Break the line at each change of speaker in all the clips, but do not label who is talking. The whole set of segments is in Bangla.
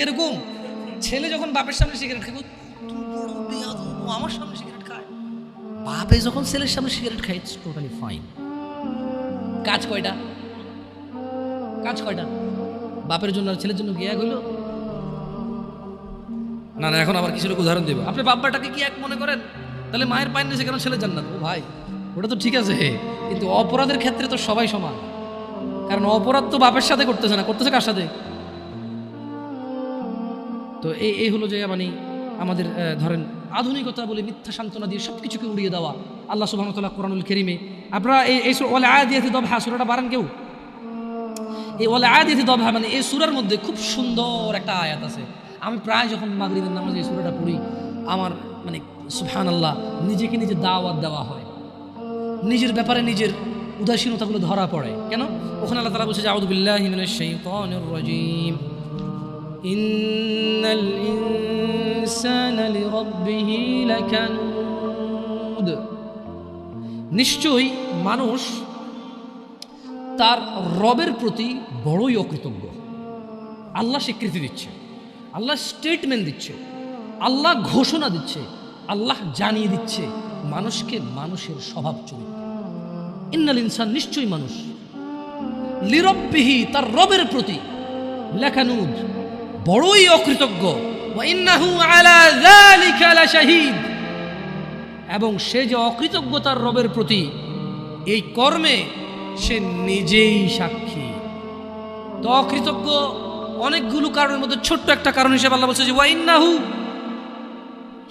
এরকম ছেলে যখন বাপের সামনে সিগারেট খায়, আমার সামনে সিগারেট খায়, বাপে যখন ছেলের সামনে সিগারেট খায়, ইটস টোটালি ফাইন। কাজ কয়টা? বাপের জন্য আর ছেলের জন্য কি এক হইল? না, এখন আবার কিছু লোক উদাহরণ দেবে, আপনি বাপ্পাটাকে কি এক মনে করেন? তাহলে মায়ের পায়ের নিচে কেন ছেলের জান্নাত? ও ভাই, ওটা তো ঠিক আছে, কিন্তু অপরাধের ক্ষেত্রে তো সবাই সমান। কারণ অপরাধ তো বাপের সাথে করতেছে না, করতেছে কার সাথে? তো এই হলো যে মানে আমাদের ধরেন আধুনিকতা বলে মিথ্যা সান্ত্বনা দিয়ে সব কিছুকে উড়িয়ে দেওয়া। আল্লাহ সুবহানাহু ওয়া তাআলা কুরআনুল কারীমে, আপনারা এই ওয়াল আদিয়াতি দবহা সূরাটা বারান কেউ? এই ওয়াল আদিয়াতি দবহা মানে এই সূরার মধ্যে খুব সুন্দর একটা আয়াত আছে। আমি প্রায় যখন মাগরিবের নামাজে এই সূরাটা পড়ি, আমার মানে সুবহানাল্লাহ, নিজেকে নিজে দাওয়াত দেওয়া হয়, নিজের ব্যাপারে নিজের উদাসীনতাগুলো ধরা পড়ে। কেন? ওখানে আল্লাহ তাআলা বলছে যে আউযু বিল্লাহি মিনাশ শাইতানির রাজীম, ইন্নাল ইনসানা লিরাব্বিহি লাকানুদ, নিশ্চয়ই মানুষ তার রবের প্রতি বড়ই অকৃতজ্ঞ। আল্লাহ স্বীকৃতি দিচ্ছে, আল্লাহ স্টেটমেন্ট দিচ্ছে, আল্লাহ ঘোষণা দিচ্ছে, আল্লাহ জানিয়ে দিচ্ছে মানুষকে মানুষের স্বভাব চরিত্র। ইন্নাল ইনসান, নিশ্চয়ই মানুষ, লিরব্বিহি, তার রবের প্রতি, লাকানুদ, বড়ই অকৃতজ্ঞ, ওয়া ইন্নাহু আলা যালিকা লাশাহীদ, এবং সে যে অকৃতজ্ঞ তার রবের প্রতি, এই কর্মে সে নিজেই সাক্ষী। তো অকৃতজ্ঞ অনেকগুলো কারণের মধ্যে ছোট্ট একটা কারণ হিসেবে আল্লাহ বলছে যে ওয়া ইন্নাহু,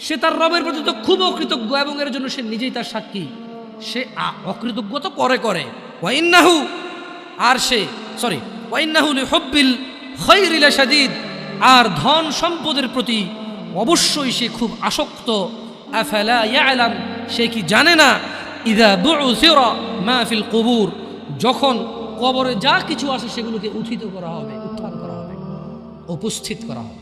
সে তার রবের প্রতি তো খুব অকৃতজ্ঞ এবং এর জন্য সে নিজেই তার সাক্ষী। সে অকৃতজ্ঞ তো করে ওয়া ইন্নাহু, আর সে ওয়া ইন্নাহু লিহুব্বিল খায়রি লাশাদীদ, আর ধন সম্পদের প্রতি অবশ্যই সে খুব আসক্ত। আফালা ইয়ালাম, সে কি জানে না? ইযা বু'সিরা মা ফিল কুবুর, যখন কবরে যা কিছু আছে সেগুলোকে উত্থান করা হবে, উপস্থিত করা হবে।